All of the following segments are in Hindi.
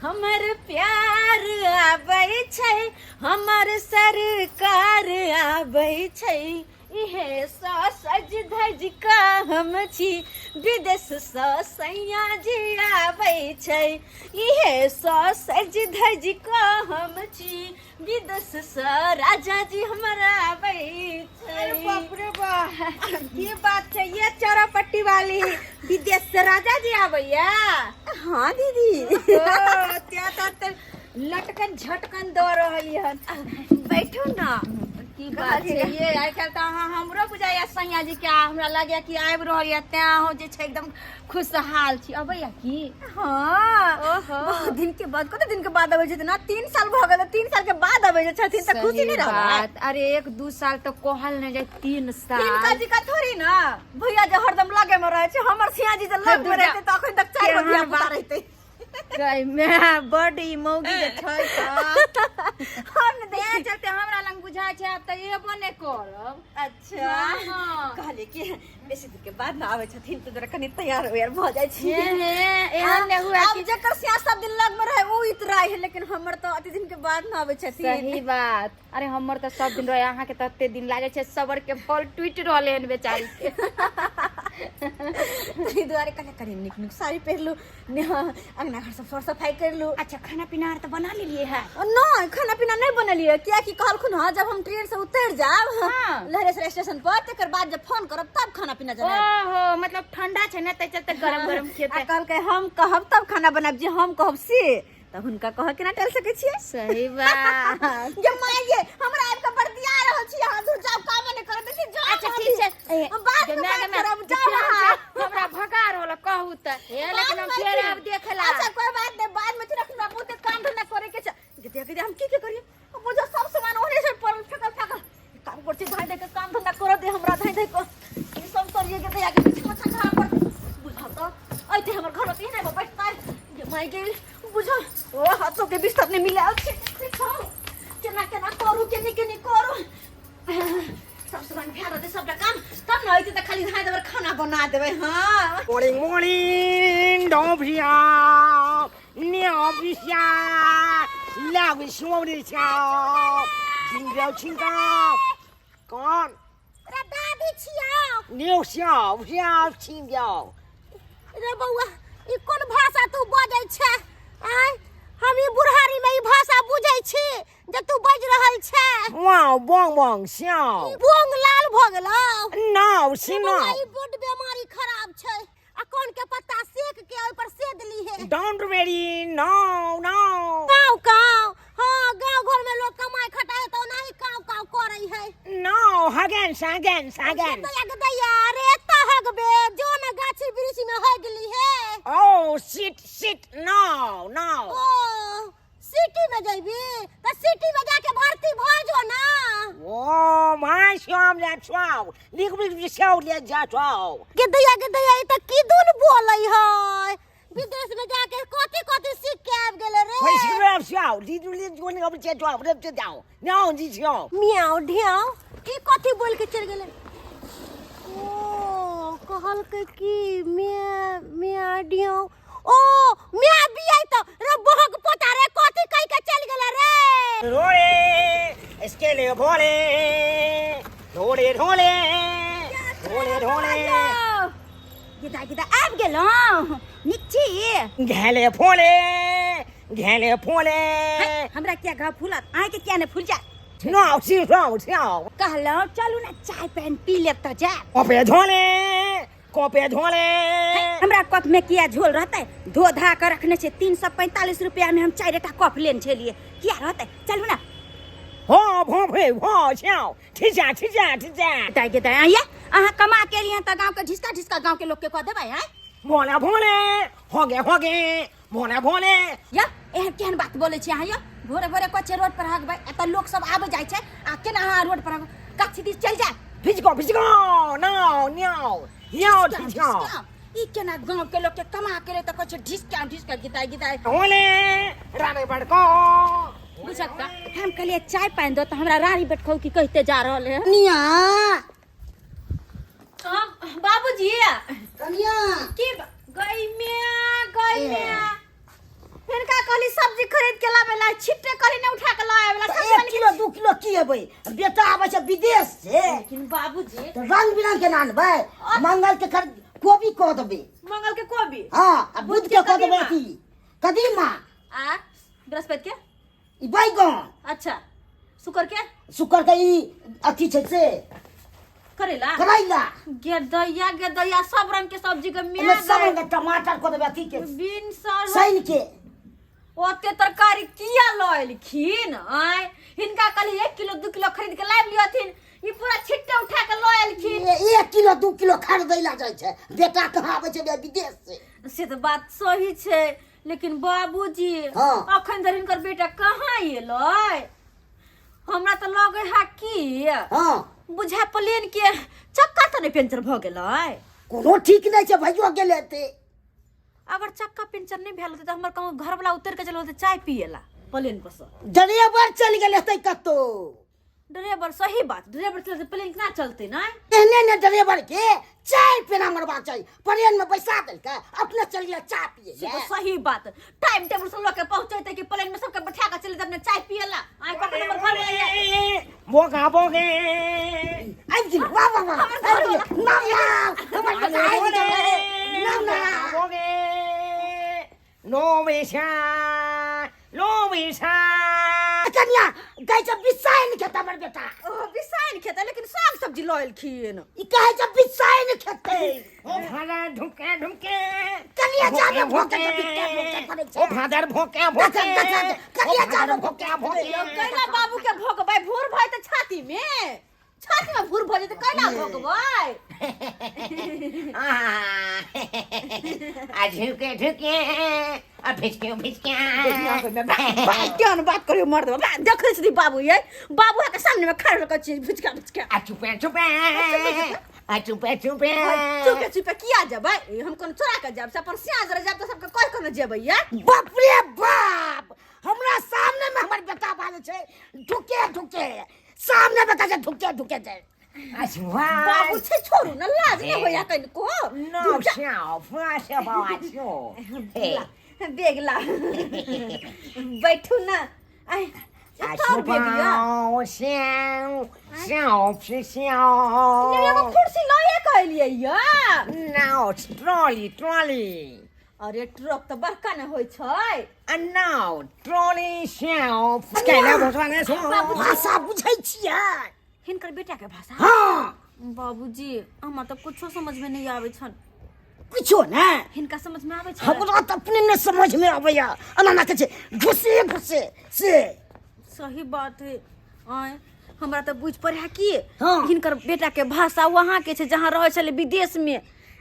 हमर प्यार आबै छै, हमर सरकार आबै छै, इहे सज धज का हम छी, विदेश सँ सैया जी आबै छै, इहे सज धज का हम छी, विदेश सँ राजा जी हमरा आबै छै। बाप रे बाप, ये बात छै ये चौरापट्टी वाली, विदेश से राजा जी आबैया। हाँ दीदी त्या तो लटकन झटकन दो रही है। बैठू ना। की बात छै ये, आइ काल्हि तऽ अहाँ हमरो बुझाइया सैया जी के हमरा लागैया कि आबि रहल यऽ, तें हो जे छै एकदम खुशहाल छी। अबैया की? हाँ ओहो, बहुत दिन के बाद, कते दिन के बाद आबै छथिन ना? 3 साल भ गेल, 3 साल के बाद आबै छथिन त खुशी नहीं रहत? अरे 1-2 साल तो कहल नहीं जाए, 3 साल। तिनका जी का थोड़ी ना, भैया जे हरदम लगे में रहे छै, हमर सिया जी जे लग में रहते त अखन तक 4 बजे बात रहते। गई मैं बड़ी मौगी जे छै त हम दे चलते हमरा लंग बुझाय छै अब त एबो नै करब। अच्छा हाँ। कहले कि बेसी दिन के बाद ना आवे छथिन त जरा कनी तैयार होयर भ जाय छी। एहन नै हुआ अब कि जेकर सिया सब दिन लग में रहे ओ इतराय है, लेकिन हमर तो अति दिन के बाद ना आवे छथिन। सही बात। अरे हमर त सब दिन रहे, अहाँ के तते दिन लागे छै सबर के फल टूट रहले हन बेचारी के। तई दुआरे कने कनी निक निक साड़ी पहिरलू, अंगना घर सब साफ सफाई करलू। अच्छा खाना पीना तो बना लेलिए है? नहीं, खाना पीना नहीं बनलिए, क्या कि कहलखुन हां जब हम ट्रेन से उतर जाब लहरेसराय स्टेशन पर तकर बाद जब फोन करब तब खाना पीना जनाब। ओहो, मतलब ठंडा छै ना, तै चलते गरम गरम खेते। कहलकै हम कहब तब खाना बनाब, जे हम कहब से त हुनका कह के ना टल सके छियै। सही बात। जे माय ये हमरा आब के बरदिया रहल छी, हां दूर जाब काम नहीं करब देखि जा। अच्छा ठीक छै, बात में बात करब जाब हमरा भगा रहल कहू त ए, लेकिन हम फेर अब देखला। अच्छा कोई बात नहीं, बाद में रख बाबू ते काम धंधा करे के छ। जे हम की करिए, मुझे सब सामान ओने से पड़ल फेकल फेकल काम कर छी, भाई दे के काम धंधा कर दे हमरा, धाई धाई को ई सब करिए के दया के पीछे मछा खा पर बुझा तो आइते हमर घर पे नहीं बैठता जे माय गेल बुझा। ओ हाथों के बिस्तर ने मिला छै, देखो केना केना करू, केने केने करू, सब सामान फेर दे सब काम, तब न आइते त खाली धाई देबर खाना बना देबै। हां Morning, morning, don't be请高，干， दादी छिया 牛小不要请表， रे बउआ ई कोन भाषा तू बजै छै? आय हम ई बुढ़ारी में ई भाषा बुझै छी जे तू बज रहल छै। 汪笑， बोंग लाल भ गेलौ। 闹是 बउआ 闹 ई बड बीमारी खराब छै, आ कोन के पत्ता सेक के ओइ पर सेद ली है।，don't ready, no, काव काव, हां गांव घर में लोग कमाई खटाई तो नहीं काव काव करै है। no, again, again, दया रे तहगबे जो न गाछी वृक्ष में हो गेली है। oh, sit, no, ओ सिटी में जइबी त सिटी में जाके भर्ती भ जो ना। oh, my sham that chow, liquid show that chow, के दया ई त की दुन बोलै है, विदेश में जाके कथि कथि सीख के आब गेले रे। 会是不笑，你我那个不接抓，不接掉，鸟你笑。 म्याऊ ढ्याऊ ई कथि बोल के चल गेले? ओ कहल के की म्या ढ्याऊ, ओ म्या बियाई त रे बहक पोता रे कथि कहि के चल गेले रे। रोले इसके लिए भोले ढोले ढोले ढोले ढोले गिदा आब गेलौ निच्ची। घेले फोले घेले फोले हमरा क्या घा फूलत, आय के क्या ने फूल जा। नाव सिंह कहलौ चलू ना चाय पानी पी लेब त जा। कॉपे धोले हमरा कप में किया झोल रहते, धो धा कर रखने से 345 रुपया में हम 4टा कप लेने छलिए, क्या रहते चलू ना। हो भोफे हो छाओ ठिजा दाई के दाई ये अहाँ कमा के लिए त गांव के ढिसका गांव के लोग के कह देबै हैं। भोला भोले होगे भोला भोले या एहन केहन बात बोले छी अहाँ? या भोरे भोरे कच्चे रोड पर हगबै, एत लोग सब आबे जाय छै, आ केना अहाँ रोड पर कच्ची दिस चल जा। भिजको नो यो ठिजा ई केना गांव के लोग के कमा के ले त कछ ढिसका गिताई होले राने बड़को बुझत हम कहलिए चाय पानी दो त हमरा रानी बैठौ की कहते जा रहल है। निया बाबूजी कनिया की गई मिया इनका कहली सब्जी खरीद के लावेला छिट्टे कहली ने उठा के लावेला तो 1 किलो 2 किलो की हेबै बेटा आबै छै विदेश से लेकिन बाबूजी तो रंग बिरंग के नानबै मंगल के कोबी कह देबै मंगल के कोबी हां आ बुध के कह देबै की कदीमा आ बृहस्पति के ई बैगन अच्छा शुक्र के ई अथी छै से करेला करैला गे दैया सब रंग के सब्जी के ओमे मिया सब रंग के टमाटर कह देबै अथी के बीन सर सैन के ओते तरकारी किया लएलखिन आय हिनका कहली 1 किलो 2 किलो खरीद के लाइब लियथिन ई पूरा छिट्टे उठा के लएलखिन 1 किलो 2 किलो खरीदैला जाइ छै बेटा कहाँ आबै छै विदेश से तो बात सही छै लेकिन बाबूजी हाँ। अखन धरि हिनकर बेटा कहाँ एलै हमरा तो लगे है कि हां बुझा प्लेन के चक्का तो नहीं पंचर भ गेलै कोनो ठीक नहीं छै भइयो गेले ते अगर चक्का पंचर नहीं भेल होते तो हमर कहूं घर वाला उतर के चलो होते चाय पिएला प्लेन पर से ड्राइवर चल गेले तै कतो ड्राइवर सही बात ड्राइवर चलते प्लेन केना चलते ना एहने ने ड्राइवर के चाय पीना मरबा चाहिए प्लेन में बैसा देलकै अपने चल गेले चाय पिए से तो सही बात टाइम टेबल से लोग के पहुंचते कि प्लेन में सबके बैठा के चले अपने चाय पिएला आइ का नंबर घर आइए बोगा बोगे आई जी वाह वाह वाह नाम हमर बताई नाम बोगे नो बेसा कन्या गई जब बिसाइन खेता हमर बेटा ओ बिसाइन खेता लेकिन साग सब्जी लएलखिन ई कहे जब बिसाइन खेते ओ भादर ढुके ढुके कन्या जाने भोके करे ओ भादर भोके भोके कन्या जाने भोके कैला बाबू के भोगबै भूर भई त छाती में भूर भई त कैला भोगबै आ ढुके ढुके आ भिचके भिचके क्यों बात करियो मर्द देखै छी बाबू ये बाबू के सामने में खड़ा रख छी भुचका आ चुपे चुपे आ चुपे चुपे चुपे चुपे किया जबै हम कोन चोरा के जाब से अपन सियाज रे जाब त सबके कह के न जेबै या बाप रे बाप हमरा सामने में हमर बेटा बाजे छै ढुके ढुके सामने बेटा से ढुके ढुके जाय आसुवा बाबू छै छोरू न लाज नहीं होया कनको नो शाओ फाशा बावाचो हे बेगला बैठू ना आई आसुवा शाओ शाओ ये शाओ कुर्सी लाए कहलिए या नाउ ट्रॉली अरे ट्रक तो बड़का न होय छै and now trolley shelf कैला भोसवाने सो भाषा बुझै छियै हिनकर बेटा के भाषा हां बाबूजी हमरा तो कुछो समझ में नहीं आवे छन कुछो ना हिनका समझ में आवे छै हमरा त अपने ने समझ में आबैया अना कहै छै घुसे घुसे से सही बात है आय हमरा तो बुझ पड़े है कि हाँ। हिनकर बेटा के भाषा वहां के छै जहां रहे छले विदेश में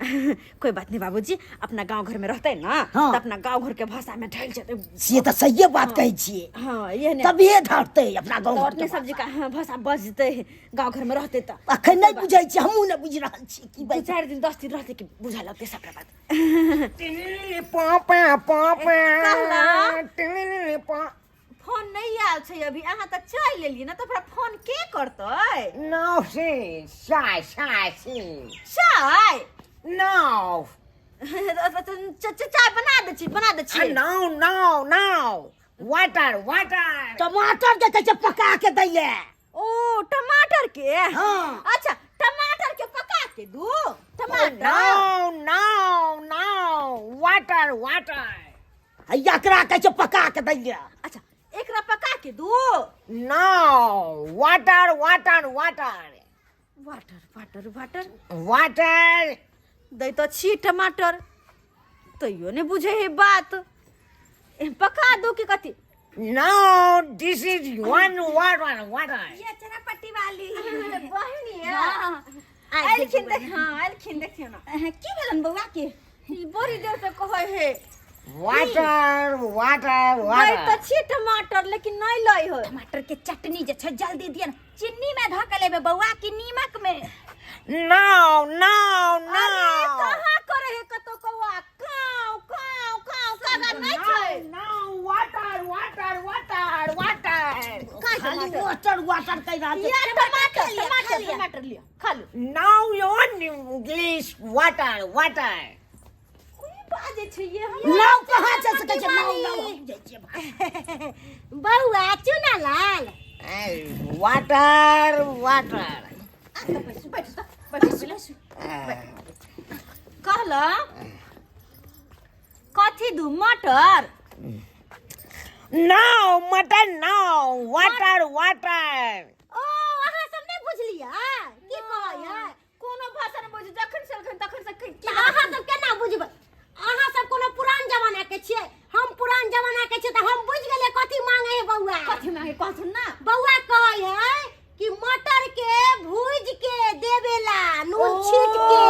कोई बात नहीं बाबूजी अपना गांव घर में रहते ना हाँ। तो अपना गांव घर के भाषा में ढल जाते से त सही बात कहै छियै हाँ ये ने तबे धरते अपना तो गांव अपने सब्जी का हाँ, भाषा बजते गांव घर में रहते तो अखन नहीं बुझै छी हमहू नहीं बुझ रहल छी की 2-4 दिन 10 दिन रहते कि बुझा लगते सब बात पापा पापा कहला? पा फोन नहीं आयल छै अभी अहाँ तक चल लेलिए ना तो फिर फोन के करतै no से shy चाय no चाय बना दे छी no water टमाटर के कहै छै पका के दैले ओ टमाटर के हाँ। अच्छा टमाटर के पका के दू टमाटर no water हैया एकरा कहै छै पका के दैले अच्छा एकरा पका के दू no water वाटर दै तो छी टमाटर तैयो नहीं बुझे है बात पका दू की कथी no this is one water ये चनापट्टी वाली बहिनी है आइलखिन देखियो ना की भेलन बौआ के ई बड़ी देर से कहै है water दै तो छी टमाटर लेकिन नहीं लै हो टमाटर के चटनी जे छै जल्दी दियन चीनी में धऽ के लेबे बौआ की नीमक में no अरे कहाँ करे है कतो कौआ काव कागा नहीं छै no water खाली वाटर कहि रहल ये छै टमाटर लिया खा लो now you want English water कोई बाजे छै ये हम नाव कहाँ जा सकै छै नाव जाइ छै बौआ चुना लाल Water, water. कहला कथी दू मटर No, mutton, no. Water, water. ओ अहाँ सब नहीं बुझलियै की कहै कोनो भाषा न बुझ जखन से तखन से कि अहाँ सब केना बुझबै अहाँ सब कोनो पुरान जमाना के छियै हम पुरान जमाना के छियै त हम बुझ गेलियै कथी मांगे है बौआ कथी मांगे कहथुन ना बौआ कहै है कि मटर के भूज के देवेला नून छीट के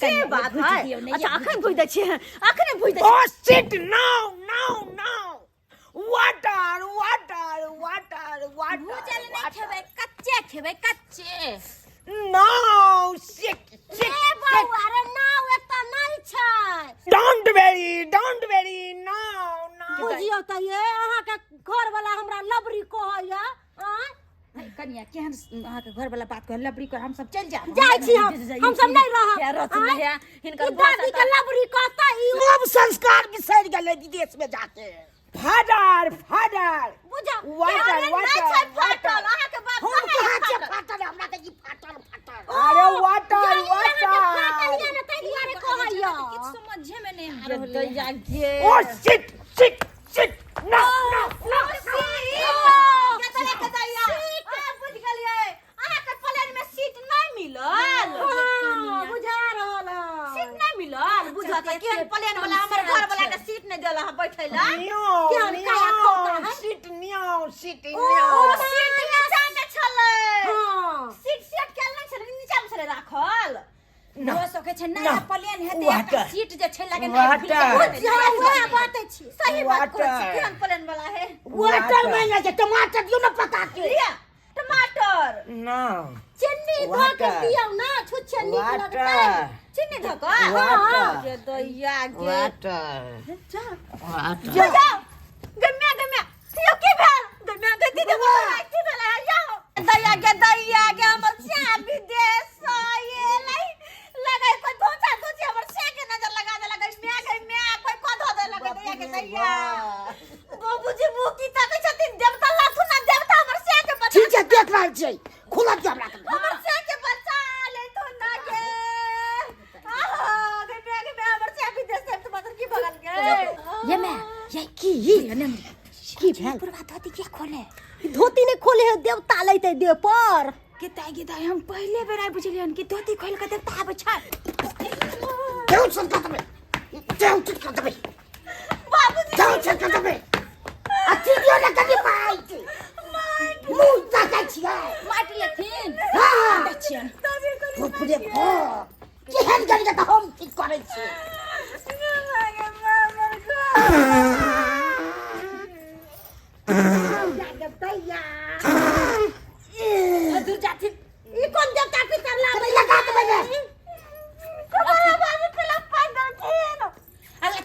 से बात है अच्छा अखन भुज दै छियै अखने भुज दै Oh, shit, no, no, no. Water, water, water, water. भुजल नहीं खेबै कच्चे खेबै कच्चे No, shit, shit, ए बौआ रे नाव एता नहीं छै Don't worry, no, no. बुझियो त ये अहाँ के घर वाला हमरा लबरी कहै है कनिया केहन अहाँ के घर वाला बात कर लबरी कर हम सब चल जा जाइ छी हम सब नहीं रहब हिनकर दादी के लबरी कहता ई सब संस्कार बिसर गेलै विदेश में जाके फादर बुझा वाटर वाटर फाटल अहाँ के बाप हम कहाँ छै फाटल हमरा के जी फाटल अरे वाटर फाटल या न तै दुआरे कहैया किछ समझे में नहीं आ रहल है ओ शिट नो बुझ गेलियै अहाँ के प्लेन में सीट नहीं मिलल बुझा रहल सीट नहीं मिलल बुझा त केहन प्लेन वाला हमर घर वाला के सीट नहीं देला बैठै ला केहन काया खोता है शिट सीट नीचा में छलै सीट सेट केल नहीं छलै नीचा में छलै राखल न सके छै नया प्लेन हेतै एकटा सीट जे छै लगे नहीं वह बात छी सही बात करै छी केहन प्लेन वाला है वाटर में ना जे टमाटर दियो ना पका के लिया टमाटर नो चन्नी धो के दियौ ना छुच्छे नीक लगतै चीनी धक वाटर के दैया के वाटर जाओ गम्या यो की भेल गम्या गति दे की भेल यो दैया के हमर से विदेश ये नहीं लगे कोई धोचा हमर से के नजर लगा दे लगे म्या कोई को धो दे लगे दैया के दैया बाबूजी मुंह की ताकै छथिन देवता लाथु ना देवता हमर से के बचा ठीक है देख रहल छै खुला के हमरा के हमर से के बचा ले तो ना के गम्या हमर से विदेश से तो मतलब की भगल के ये मैं ये की भेल पूरा धोती क्या खोले धोती ने खोले है देवता लैते देह पर गीता हम पहले बेर आइ बुझलियन कि धोती खोल के देवता आबै छै जाऊ संस्कार देबै बाबूजी जाऊ संस्कार देबै अच्छी दियो ना कभी पाई छी मुंह ताकै छियै माटी लेथिन हां बच्चन फुफरे भो केहन गरी के हम ठीक करै छी दूर जाथिन ई कोन देवता पितर लाबै लगा देबै कबरा बाबू पहला पैदल थिन अरे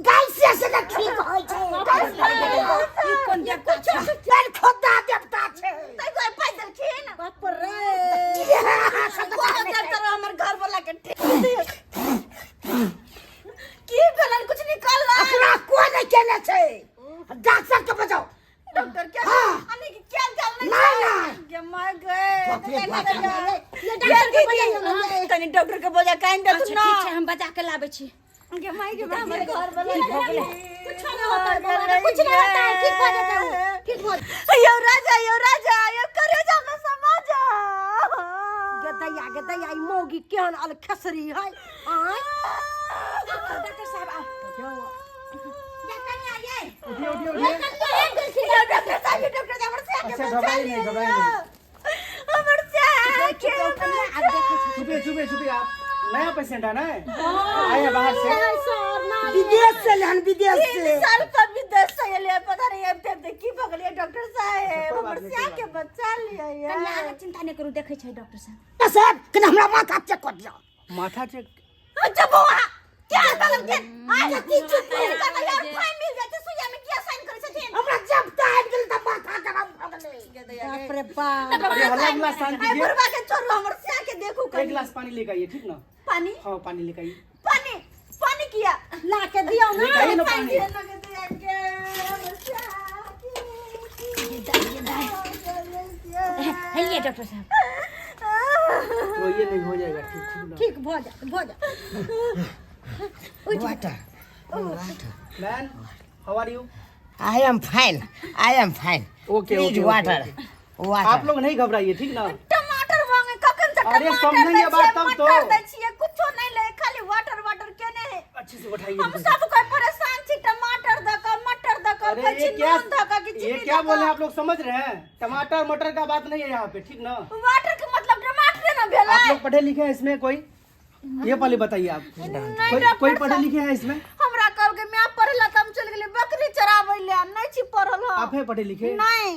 गाय से ना ठीक होय छै ई कोन देवता छै यार खुदा देवता छै तै कोई पैदल थिन बाप रे कोन देवता हमर घर वाला के ठीक की भेलन कुछ निकल ओकरा कोई नहीं केने छै डॉक्टर के बजाओ डॉक्टर के हाँ। अने के क्या चल नहीं के मर गए बाप रे बाप। ये डॉक्टर के बजाइयो ना तनी डॉक्टर के बोला काइन दे तू ना ठीक छै हम बजा के लाबै छी के माई के हमर घर वाला कुछ नहीं होता है कुछ नहीं होता है ठीक हो जाता है ठीक हो यो राजा यो करे जा में समझ गदया ई मोगी केहन अल खसरी है आय डॉक्टर साहब आओ जाओ या कन्या ये ये कन्या एक दिल से डॉक्टर साहब हमर से के घबराई नहीं हमर से के अब देखो छुपे आप नया पेशेंट है ना आए बाहर से विदेश से लेहन विदेश से 3 साल पर विदेश से ले पता नहीं अब तक की भगलिए डॉक्टर साहब हमर से के बच्चा लिया कन्या यार आगे चिंता नहीं करू देखे छै डॉक्टर साहब साहब कि हमरा माथा चेक कर दिया माथा चेक अच्छा बुआ क्या गलत के आज की चुप कर यार फाइन मिल जाते सुइया में क्या साइन करे छथिन हमरा जब टाइम गेल त माथा गरम भ गेलै बाप रे बाप वाला गिलास पानी आई दीजिए बुरबा के छोरो हमर से के देखू एक गिलास पानी लेकर आइए ठीक ना पानी हाँ पानी लेकर आइए पानी किया ला के दियो ना निकालिए ना पानी। हेलिए डॉक्टर साहब तो ये नहीं हो जाएगा ठीक ठीक भो जा Water. Man how are you? I am fine. Okay Please, okay water. आप लोग नहीं घबराइए ठीक ना। टमाटर मांगे कखन से अरे टमाटर समझेंगे बात तब तो। मटर दै छियै कुछो नहीं ले खाली वाटर केने है अच्छे से उठाइए हम सब कोई परेशान छी टमाटर दका मटर दका अरे પછી ये क्या नून दका कि ये क्या बोल रहे हैं आप लोग समझ रहे हैं? टमाटर मटर का बात नहीं है यहाँ पे ठीक ना। वाटर के मतलब टमाटर ना भेला आप लोग पढ़े लिखे हैं इसमें कोई? ये पहले बताइए आप। कोई पढ़े लिखे हैं इसमें? हमरा कल के मैं पढ़ला त हम चल गेली बकरी चराबै ले नहीं छी पढ़ल आप है पढ़े लिखे? नहीं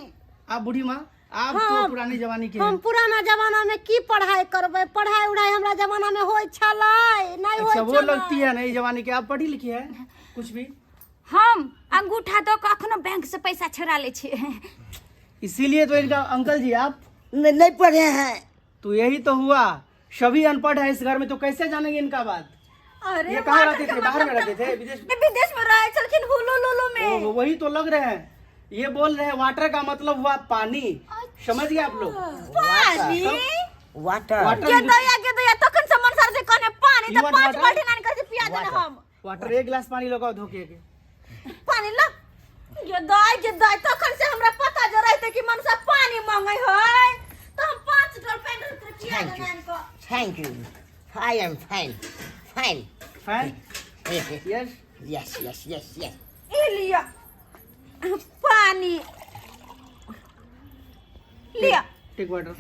आप बूढ़ी माँ आप तो पुरानी जमाने के हम हैं। पुराना जमाना में की पढ़ाई करबै पढ़ाई उड़ाई हमरा जमाना में होय छलै नहीं होय अच्छा वो लगती है नई जमाने की। आप पढ़ी लिखी है कुछ भी? हम अंगूठा दो कखनो बैंक से पैसा छुड़ा ले छी। इसीलिए तो इनका अंकल जी आप नहीं पढ़े हैं। तो यही तो हुआ सभी अनपढ़ है इस घर में तो कैसे जानेंगे इनका बात। अरे ये कहाँ रहते थे? बाहर में रहते थे विदेश में? विदेश में रहे चलखिन हुलुलुलु में ओहो, वही तो लग रहे हैं। ये बोल रहे हैं वाटर का मतलब हुआ पानी। समझ गए आप लोग? पानी Water. वाटर के दया तखन से मन सर से कहने पानी You तो want 5 water? बाल्टी नान कर पिया देना हम वाटर एक गिलास पानी लगाओ धोके के। पानी ला ये दाई तखन से हमरा पता जो रहते कि मन से पानी मांगे है तो हम 5 ड्रॉप पिया Thank देना you. इनको Thank you. I am fine. Fan yes Yes. ई लिया पानी लिया टेक वाटर।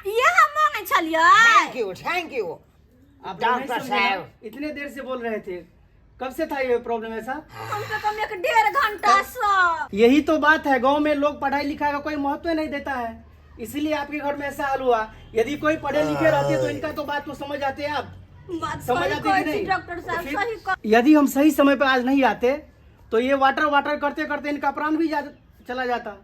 ये हम मांगे छलिए Thank you. आप लोग नहीं डॉक्टर समझे ना? साहब। इतने देर से बोल रहे थे कब से था ये प्रॉब्लम ऐसा? कम से कम 1.5 घंटा से यही तो बात है गांव में लोग पढ़ाई लिखाई का कोई महत्व नहीं देता है इसीलिए आपके घर में ऐसा हाल हुआ। यदि कोई पढ़े लिखे रहते तो इनका तो बात तो समझ आते हैं आप। बात समझ सही आती कहै कि नहीं? छी डॉक्टर साहब फिर सही कह यदि हम सही समय पे आज नहीं आते तो ये वाटर करते करते इनका प्राण भी चला जाता।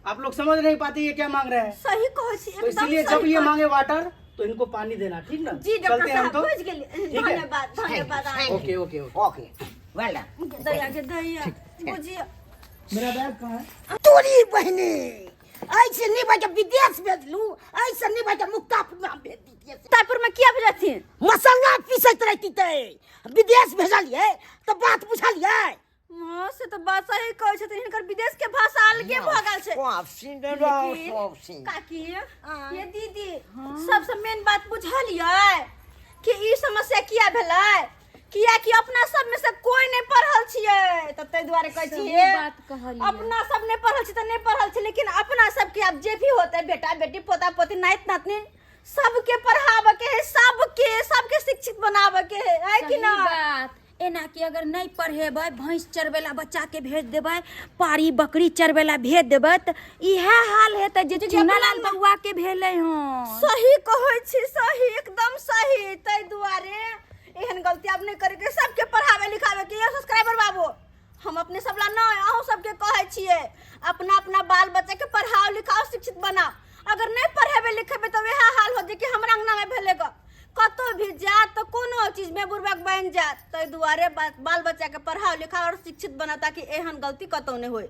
आप लोग समझ नहीं पाते ये क्या मांग रहे हैं। सही कहै छी तो एकदम इसीलिए सही जब ये कहै छी। मांगे वाटर तो इनको पानी देना ठीक ना। जी डॉक्टर चलते हैं हम साहब तो। बुझ गेली ठीक है। धन्यवाद okay okay okay. Okay. Well done. दया के दया बुझिए मेरा बैग कहाँ है? तोरी बहनी ऐसे नहीं भाई विदेश भेज लू ऐसे नहीं भाई मुक्तापुर में भेज दीजिए तारपुर में किया भेजती मसाला पीसत रहती थे विदेश भेजलिए तो बात बुझलिए हां से तो बात सही कहै छथिन हिनकर विदेश के भाषा अलगे भ गेल छै काकी ये दीदी सबसे मेन बात बुझलिए कि ई समस्या किया भेलै किया कि अपना सब में से कोई नहीं पढ़ल छियै त तै दुआरे कहै छियै बात कहलिए। अपना सब नहीं पढ़ल छी त नहीं पढ़ल छी लेकिन अपना सब के अब जे भी होते बेटा बेटी पोता पोती नाइत नातनी सबके पढ़ावे के है सबके शिक्षित बनावे के है कि ना बात एना कि अगर नहीं पढ़ेबै भैंस चरबेला बच्चा के भेज देबै पारी बकरी चरबेला भेज देबै त इहे हाल हेतै जे चुनालाल बउआ के भेलै हन। सही कहै छी सही एकदम सही तै दुआरे एहन गलती आप नहीं करे के सबके पढ़ावे लिखावे के ये सब्सक्राइबर बाबू हम अपने सबला नहीं अहू सबके कहै छियै अपना अपना बाल बच्चा के पढ़ाओ लिखाओ शिक्षित बनाओ अगर नहीं पढ़ेबे लिखेबे तो वह हाल हो जे कि हमरा अंगना में भेलेगा कतो भी जात तो कोनो चीज में बुर्बक बन जात तै दुआरे बाल बच्चा के पढ़ाओ लिखाओ और शिक्षित बना ताकि एहन गलती कतो नहीं होय।